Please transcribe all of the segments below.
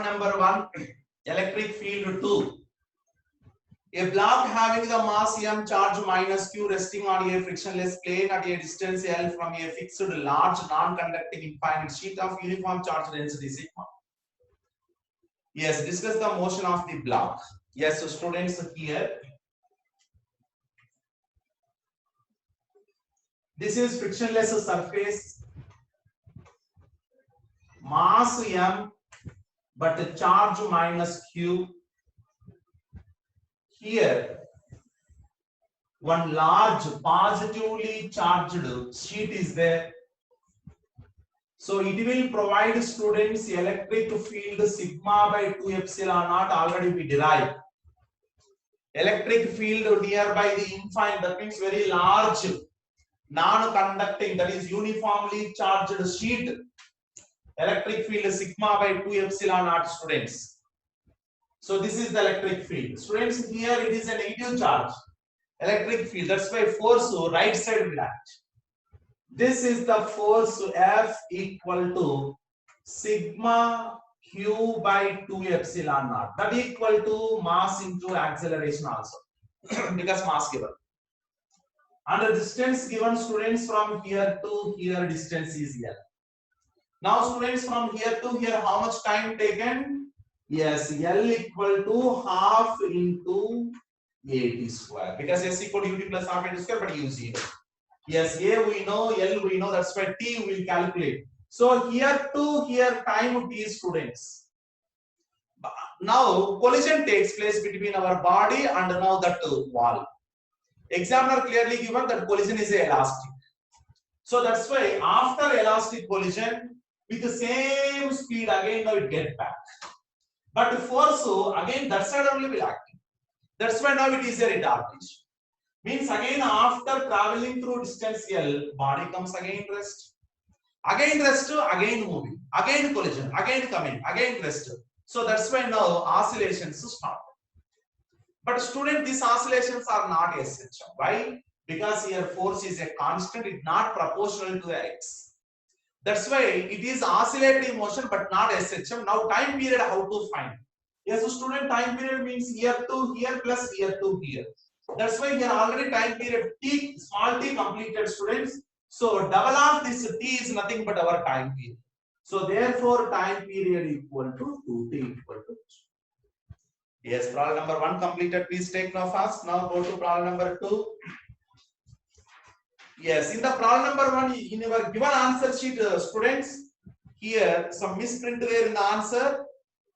Problem number 1, electric field 2. A block having the mass m charge minus q resting on a frictionless plane at a distance L from a fixed large non-conducting infinite sheet of uniform charge density sigma. Yes, discuss the motion of the block. Yes, so students, here this is frictionless surface, mass m but charge minus q. Here one large positively charged sheet is there, so it will provide students electric field sigma by 2 epsilon naught. Already we derived electric field nearby the infinite, that means very large non-conducting, that is uniformly charged sheet, electric field sigma by 2 epsilon naught, students. So this is the electric field, students. Here it is a negative charge electric field, that's why force right side will act. This is the force F equal to sigma q by 2 epsilon naught, that equal to mass into acceleration also because mass given and the distance given, students, from here to here distance is L. Now students, from here to here how much time taken? Yes, L equal to half into AT square, because S equal to UT plus half AT square, but U 0. Yes, A we know, L we know, that's why T we will calculate. So here to here time T, students. Now collision takes place between our body and now that wall. Examiner clearly given that collision is elastic. So that's why after elastic collision with the same speed again now it gets back. But force again that side only will act. That's why now it is a retardation. Means again after traveling through distance L, body comes again rest, again moving, again collision, again coming, again rest. So that's why now oscillations stop. But student, these oscillations are not essential. Why? Because here force is a constant, it not proportional to x. That's why it is oscillatory motion but not essential. Now time period, how to find? Yes, so student, time period means here to here plus here to here. That's why here already time period t, small t completed, students. So double of this t is nothing but our time period. So therefore time period equal to 2t equal to 2. Yes, problem number 1 completed. Please take now fast. Now go to problem number 2. Yes, in the problem number 1, in your given answer sheet, students, here some misprint there in the answer.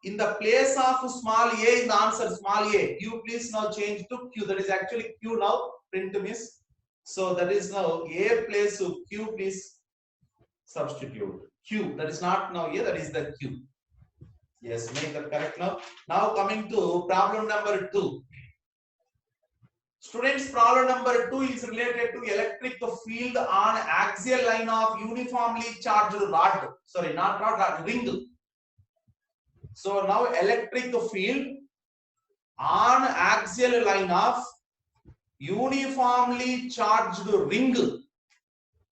In the place of small a in the answer, small a, you please now change to q. That is actually q now. Print miss. So that is now a place of q. Please substitute q. That is not now a. That is the q. Yes, make that correct now. Now coming to problem number 2. Students, problem number 2 is related to electric field on axial line of uniformly charged rod. Sorry, not rod, ring. So now electric field on axial line of uniformly charged ring.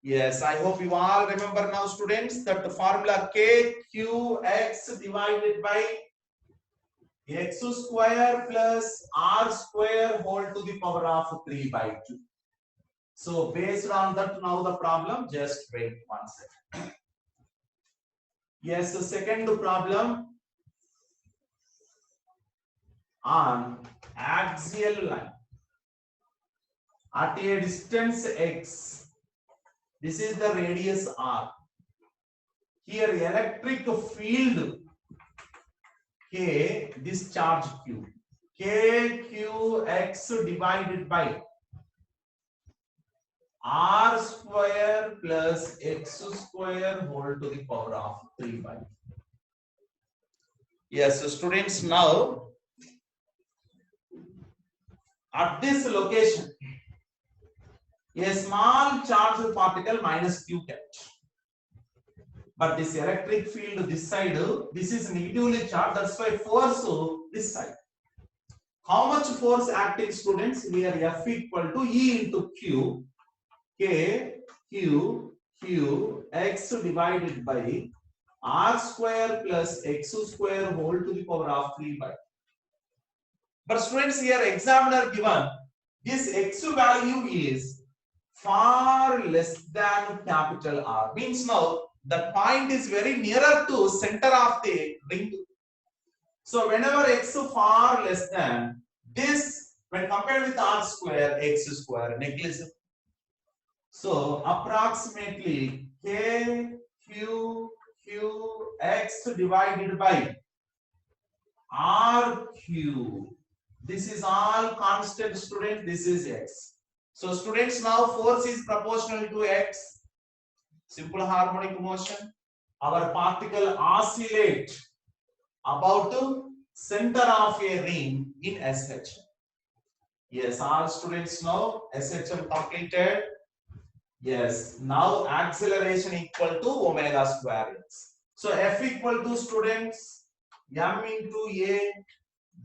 Yes, I hope you all remember now, students, that the formula KQX divided by x square plus r square whole to the power of 3 by 2. So based on that, now the problem, just wait 1 second. Yes, the second problem on axial line at a distance x. This is the radius r. Here electric field K, this charge Q. KQX divided by r square plus x square whole to the power of 3 by 2. Yes, so students, now at this location, a small charged particle minus q kept. But this electric field this side, this is negatively charged, that's why force this side. How much force acting, students? Here F equal to E into Q, K, Q, Q, X divided by r square plus x square whole to the power of 3 by. But students, here examiner given this x value is far less than capital R. Means now the point is very nearer to center of the ring. So whenever x far less than this, when compared with r square, x square negligible. So approximately k q x divided by r q. This is all constant, student. This is x. So students, now force is proportional to x. Simple harmonic motion. Our particle oscillate about the center of a ring in SHM. Yes, all students know SHM completed. Yes, now acceleration equal to omega square x. So F equal to, students, m into a.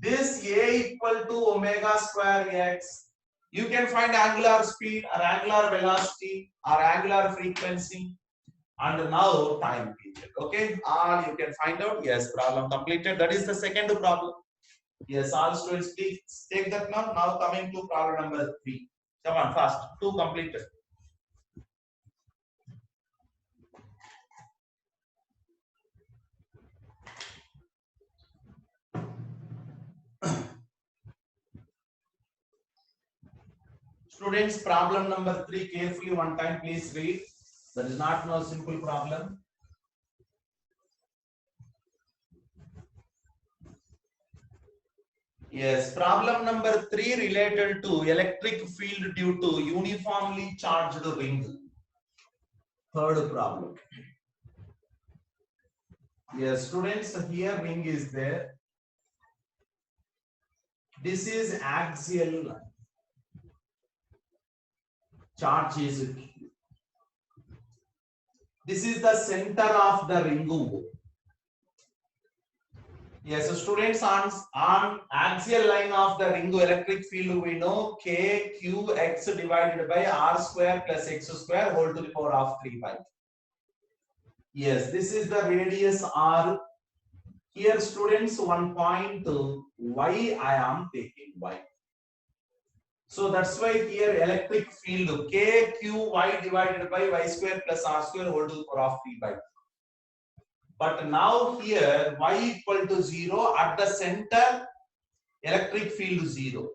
This a equal to omega square x. You can find angular speed or angular velocity or angular frequency. And now time period. Okay, all you can find out. Yes, problem completed. That is the second problem. Yes, all students, please take that now. Now coming to problem number 3. Come on, fast. 2 completed. Students, problem number 3 carefully one time, please read. That is not no simple problem. Yes, problem number 3 related to electric field due to uniformly charged ring. Third problem. Yes, students, here ring is there. This is axial line. Charge is Q. This is the center of the ring O. Yes, so students, on axial line of the ring electric field, we know k q x divided by r square plus x square whole to the power of 3 pi. Yes, this is the radius r. Here, students, one point y I am taking y. So that's why here electric field k q y divided by y square plus r square whole to the power of 3 pi. But now here y equal to 0, at the center electric field 0.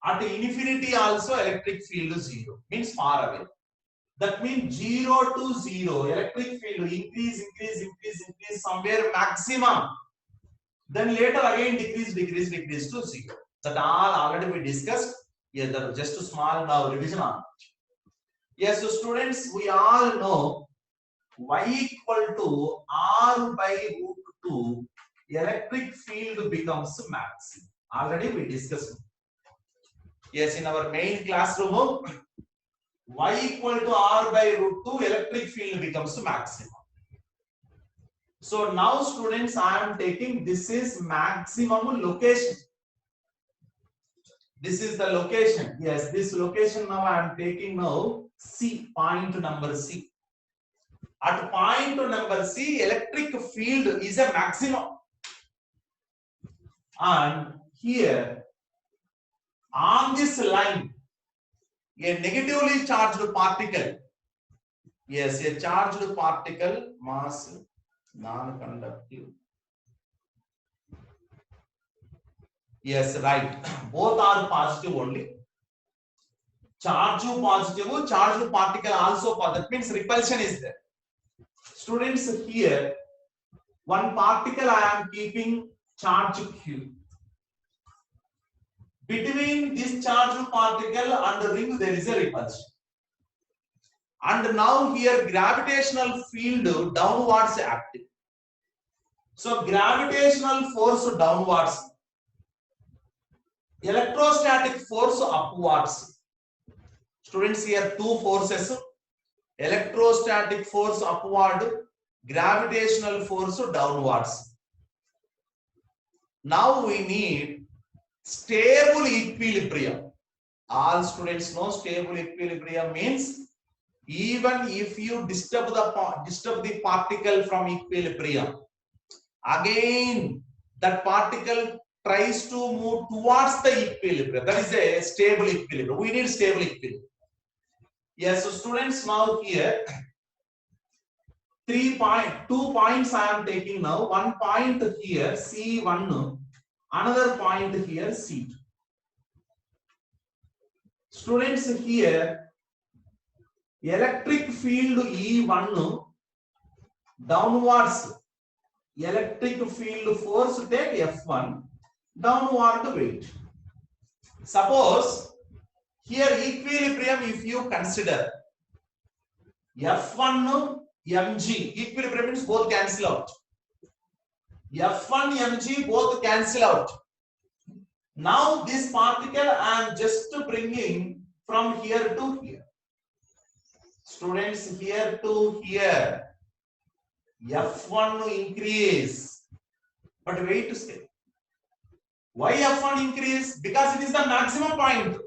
At infinity also electric field 0, means far away. That means 0 to 0 electric field increase somewhere maximum. Then later again decrease to 0. That all already we discussed. Yes, that just a small now revision on it. Yes, so students, we all know y equal to r by root 2, electric field becomes maximum. Already we discussed. Yes, in our main classroom, y equal to r by root 2, electric field becomes maximum. So now, students, I am taking this is maximum location. This is the location. Yes, this location now I am taking now C, point number C. At point number C, electric field is a maximum. And here, on this line, a negatively charged particle. Yes, a charged particle, mass, non-conductive. Yes, right. Both are positive only. Charge positive, charged particle also positive. That means repulsion is there. Students, here, one particle I am keeping charge Q. Between this charged particle and the ring, there is a repulsion. And now here, gravitational field downwards active. So, gravitational force downwards. Electrostatic force upwards. Students, here two forces. Electrostatic force upward, gravitational force downwards. Now we need stable equilibrium. All students know stable equilibrium means Even if you disturb the particle from equilibrium, again that particle tries to move towards the equilibrium. That is a stable equilibrium. We need stable equilibrium. Yes, so students, now here 2 points I am taking now. One point here C1, another point here C2. Students, here electric field E1 downwards, electric field force take F1 downward weight. Suppose here equilibrium, if you consider F1 mg, equilibrium means both cancel out. F1 mg both cancel out. Now this particle I am just bringing from here to here. Students, here to here, F1 increase, but wait to stay. Why F1 increase? Because it is the maximum point.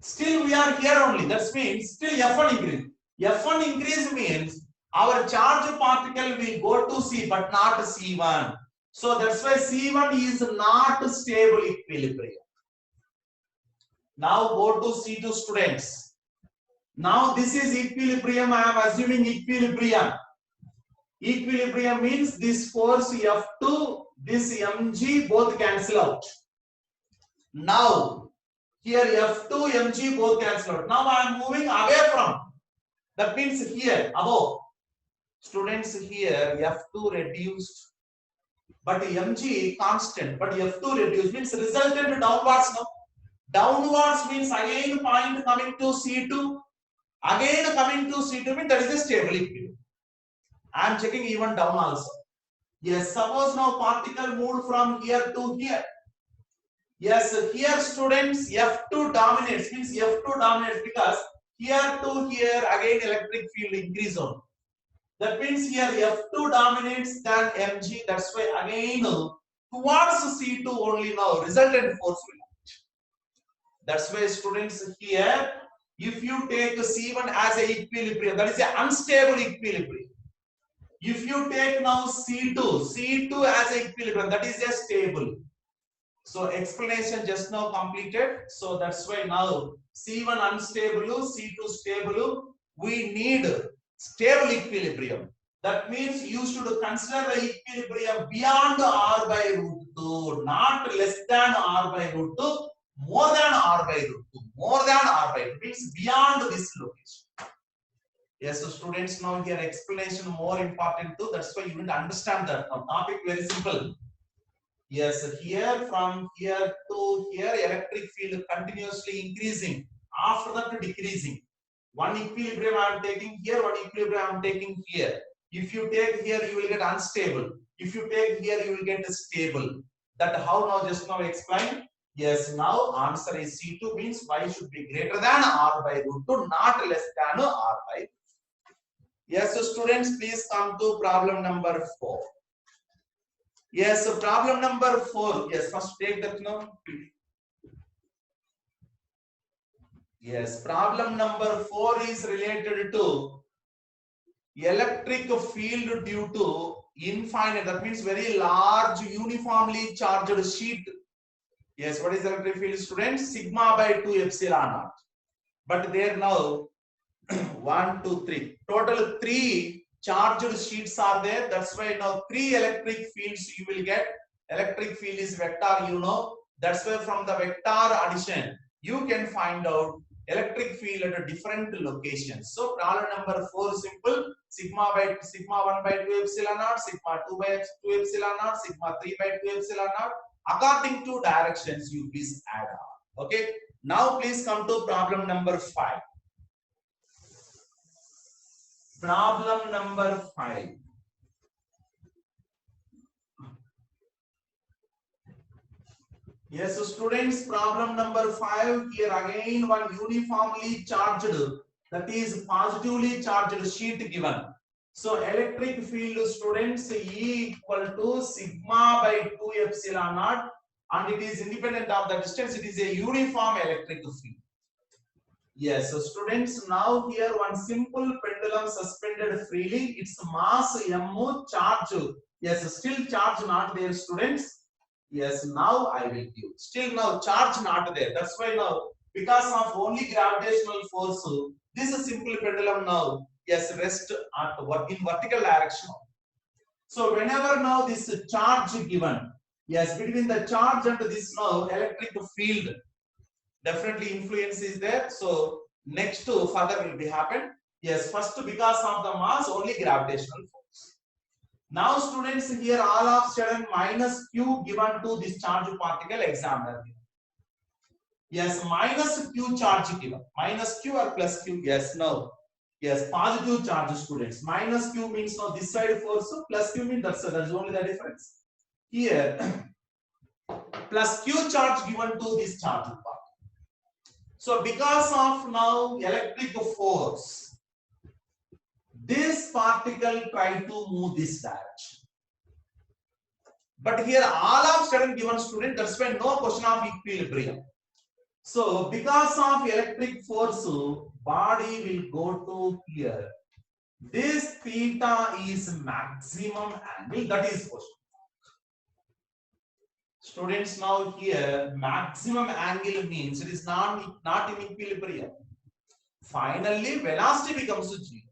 Still we are here only. That means still F1 increase. F1 increase means our charge particle will go to C but not C1. So that's why C1 is not stable equilibrium. Now go to C2, students. Now this is equilibrium. I am assuming equilibrium. Equilibrium means this force F2, this mg both cancel out. Now here F2, mg both cancel out. Now I am moving away from. That means here above. Students, here F2 reduced, but mg constant, but F2 reduced means resultant downwards now. Downwards means again point coming to C2. Again coming to C2 means that is a stable equilibrium. I am checking even down also. Yes, suppose now particle moved from here to here. Yes, here students F2 dominates, means F2 dominates because here to here again electric field increase on. That means here F2 dominates than mg. That's why again towards C2 only now resultant force will act. That's why students, here if you take C1 as a equilibrium, that is an unstable equilibrium. If you take now C2 as a equilibrium, that is a stable. So explanation just now completed. So that's why now C1 unstable, C2 stable. We need stable equilibrium. That means you should consider the equilibrium beyond R by root 2, not less than R by root 2, more than R by root 2, more than R by 2, means beyond this location. Yes, so students, now here explanation more important too. That's why you need to understand that. Now topic very simple. Yes, here from here to here electric field continuously increasing, after that decreasing. One equilibrium I am taking here, one equilibrium I am taking here. If you take here, you will get unstable. If you take here, you will get stable. That how now just now explain. Yes, now answer is C2 means y should be greater than R by root 2, not less than R by 2. Yes, so students, please come to problem number 4. Yes, so problem number 4. Yes, first take that now. Yes, problem number 4 is related to electric field due to infinite. That means very large uniformly charged sheet. Yes, what is electric field, students? Sigma by 2 epsilon naught. But there now 1, 2, 3. Total 3 charged sheets are there. That's why now 3 electric fields you will get. Electric field is vector, you know. That's why from the vector addition, you can find out electric field at a different locations. So problem number 4 simple. Sigma 1 by 2 epsilon naught, sigma 2 by 2 epsilon naught, sigma 3 by 2 epsilon naught. According to directions, you please add on. Okay. Now please come to problem number 5. Problem number 5. Yes, so students, problem number 5. Here again one uniformly charged, that is positively charged sheet given. So electric field, students, E equal to sigma by 2 epsilon naught, and it is independent of the distance. It is a uniform electric field. Yes, so students, now here one simple pendulum suspended freely. Its mass m, charge. Yes, still charge not there, students. Yes, now I will give. Still now charge not there. That's why now, because of only gravitational force, this is simple pendulum now. Yes, rest at in vertical direction. So whenever now this charge given, yes, between the charge and this now electric field, definitely influence is there. So next to further will be happen. Yes, first because of the mass, only gravitational force. Now students, here all of sudden minus q given to this charge particle examiner. Yes, minus q charge given. Minus q or plus q? Yes, no. Yes, positive charge, students. Minus q means now this side force, plus q means that's only the difference. Here plus q charge given to this charge particle. So because of now electric force, this particle try to move this direction. But here all of sudden given, student, that's why no question of equilibrium. So because of electric force, body will go to here. This theta is maximum angle, that is question. Students, now here maximum angle means it is not in equilibrium. Finally, velocity becomes 0.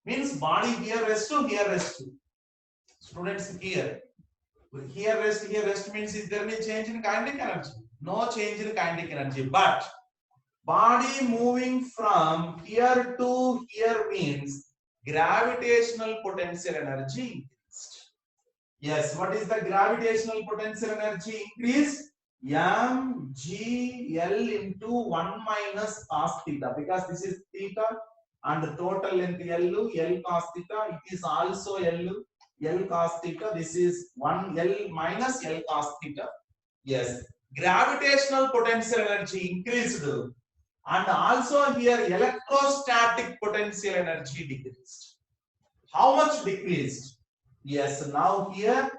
Means body here rest to here rest to. Students, here rest means is there any change in kinetic energy? No change in kinetic energy. But body moving from here to here means gravitational potential energy increased. Yes, what is the gravitational potential energy increased? mgl into 1 minus cos theta, because this is theta and the total length L cos theta, it is also L cos theta, this is 1 L minus L cos theta. Yes, gravitational potential energy increased, and also here electrostatic potential energy decreased. How much decreased? Yes, now here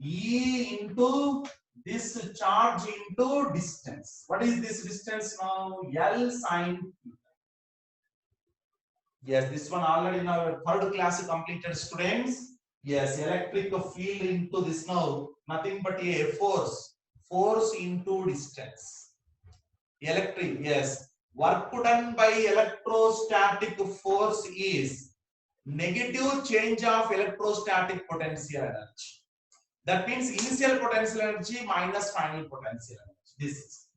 E into this charge into distance. What is this distance now? L sine theta. Yes, this one already in our third class completed, students. Yes, electric field into this now, nothing but a force into distance. Electric, yes. Work done by electrostatic force is negative change of electrostatic potential energy. That means initial potential energy minus final potential energy. This is.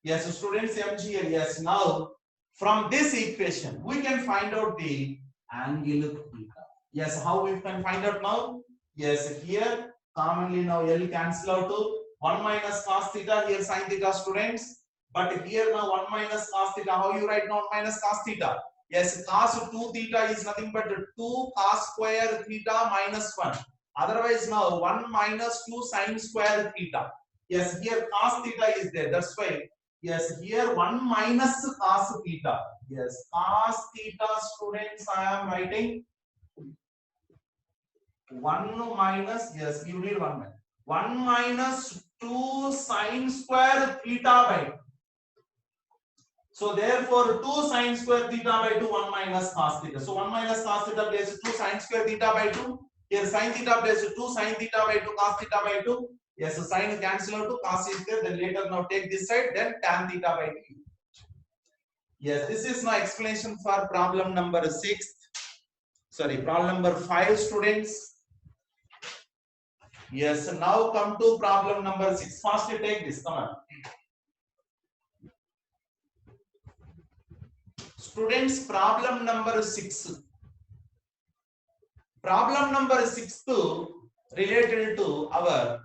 Yes, so students, MGL, yes. Now, from this equation, we can find out the angle theta. Yes, how we can find out now? Yes, here, commonly now L cancel out to 1 minus cos theta, here sin theta, students. But here now 1 minus cos theta, how you write now 1 minus cos theta? Yes, cos 2 theta is nothing but 2 cos square theta minus 1. Otherwise now 1 minus 2 sin square theta. Yes, here cos theta is there. That's why, yes, here 1 minus cos theta. Yes, cos theta, students, I am writing 1 minus, yes, you need 1 minus. 1 minus 2 sin square theta by 2. So therefore 2 sin square theta by 2, 1 minus cos theta. So 1 minus cos theta place 2 sin square theta by 2. Here sin theta place 2 sin theta by 2 cos theta by 2. Yes, so sin cancel out to cos is there. Then later now take this side, then tan theta by 2. Yes, this is my explanation for problem number 6. Sorry, problem number 5, students. Yes, now come to problem number 6. First you take this, come on. Students, problem number 6. Problem number 6 related to our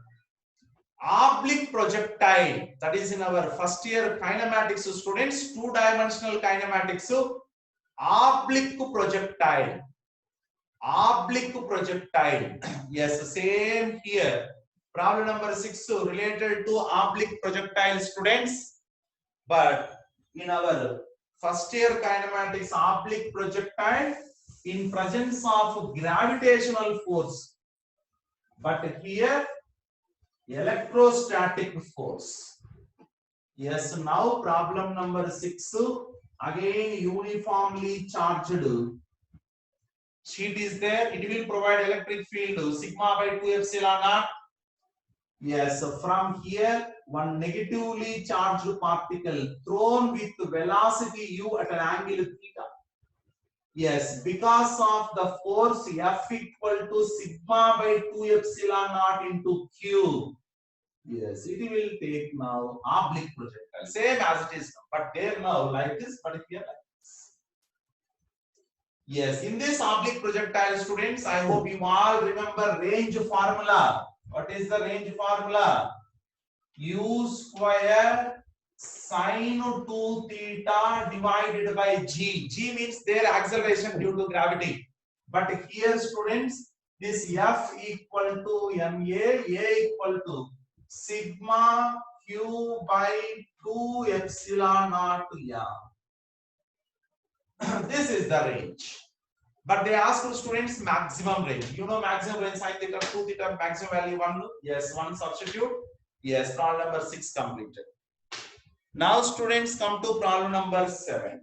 oblique projectile, that is in our first year kinematics, students, 2-dimensional kinematics, oblique projectile. Yes, same here. Problem number 6 related to oblique projectile, students. But in our first year kinematics, oblique projectile in presence of gravitational force, but here electrostatic force. Yes, now problem number 6. Again, uniformly charged sheet is there. It will provide electric field sigma by 2 epsilon naught. Yes, so from here, one negatively charged particle thrown with velocity u at an angle theta. Yes, because of the force F equal to sigma by 2 epsilon naught into Q. Yes, it will take now oblique projectile. Same as it is now, but there now like this, but here like this. Yes, in this oblique projectile, students, I hope you all remember range formula. What is the range formula? U square sine 2 theta divided by g. G means their acceleration due to gravity. But here, students, this F equal to ma, a equal to sigma q by 2 epsilon naught m. This is the range. But they ask students maximum range. You know maximum range sine theta 2 theta maximum value 1. Yes, 1 substitute. Yes, problem number 6 completed. Now students come to problem number 7.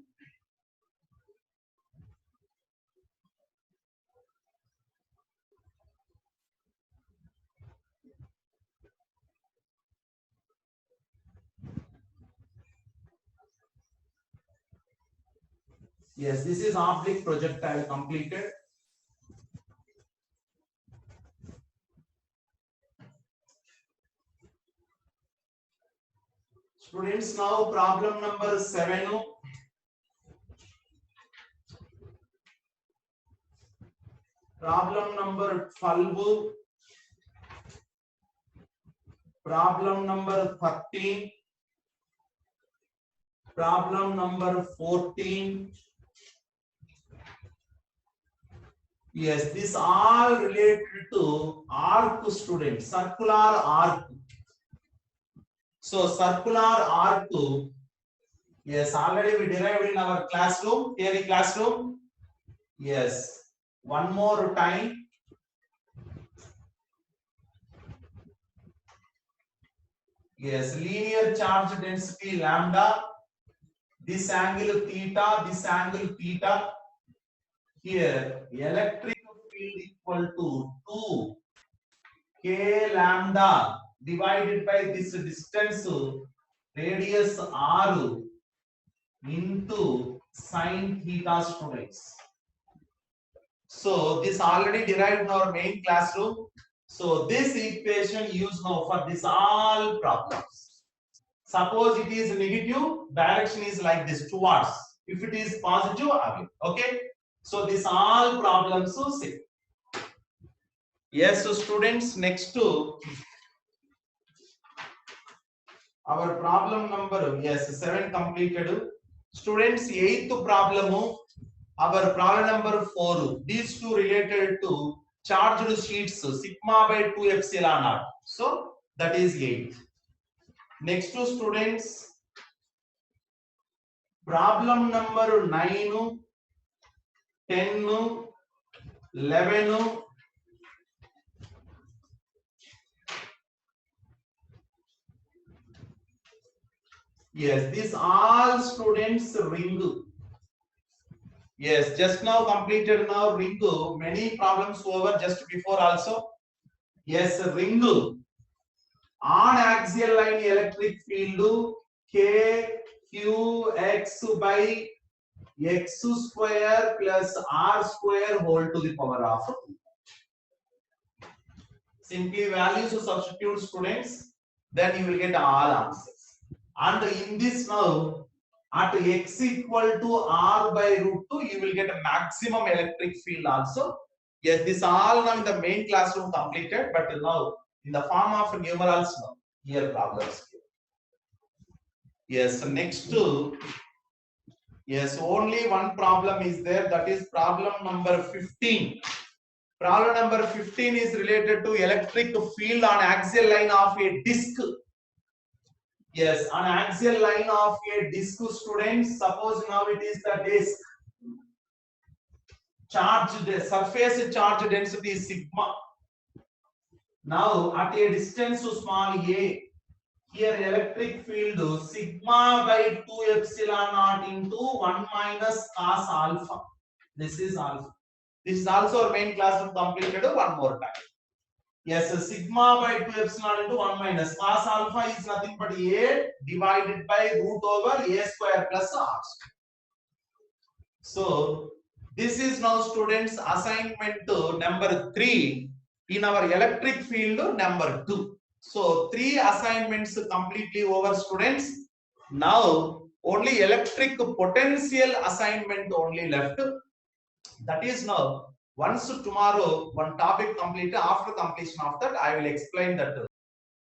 Yes, this is oblique projectile completed. Students, now problem number 7. Problem number 12. Problem number 13. Problem number 14. Yes, this all related to arc, students, circular arc. So circular arc, yes, already we derived in our classroom, theory classroom. Yes, one more time. Yes, linear charge density lambda, this angle theta, this angle theta. Here, electric field equal to 2 k lambda divided by this distance, radius r into sine theta, students. So this already derived in our main classroom. So this equation used now for this all problems. Suppose it is negative, direction is like this towards. If it is positive, away. Okay. So this all problems so same. Yes, so students, next to our problem number, yes, 7 completed. Students, 8th problem, our problem number 4. These two related to charged sheets sigma by 2 epsilon naught. So that is 8. Next to students, problem number 9, 10, 11. Yes, this all students ring. Yes, just now completed now ring. Many problems over just before also. Yes, ring. On axial line electric field K Q X by X square plus R square whole to the power of 2. Simply values to substitute, students, then you will get all answers. And in this now, at x equal to r by root 2, you will get a maximum electric field also. Yes, this all now in the main classroom completed, but now in the form of numerals now, here problems. Yes, so next to, yes, only one problem is there, that is problem number 15. Problem number 15 is related to electric field on axial line of a disc. Yes, on axial line of a disc, students, suppose now it is the disc. The surface charge density is sigma. Now at a distance small a, here electric field sigma by 2 epsilon naught into 1 minus cos alpha. This is alpha. This is also our main class completed one more time. Yes, so sigma by 2 epsilon into 1 minus cos alpha is nothing but a divided by root over a square plus r square. So this is now students assignment number 3 in our electric field number 2. So 3 assignments completely over students. Now only electric potential assignment only left. That is now once tomorrow one topic complete, after completion of that I will explain that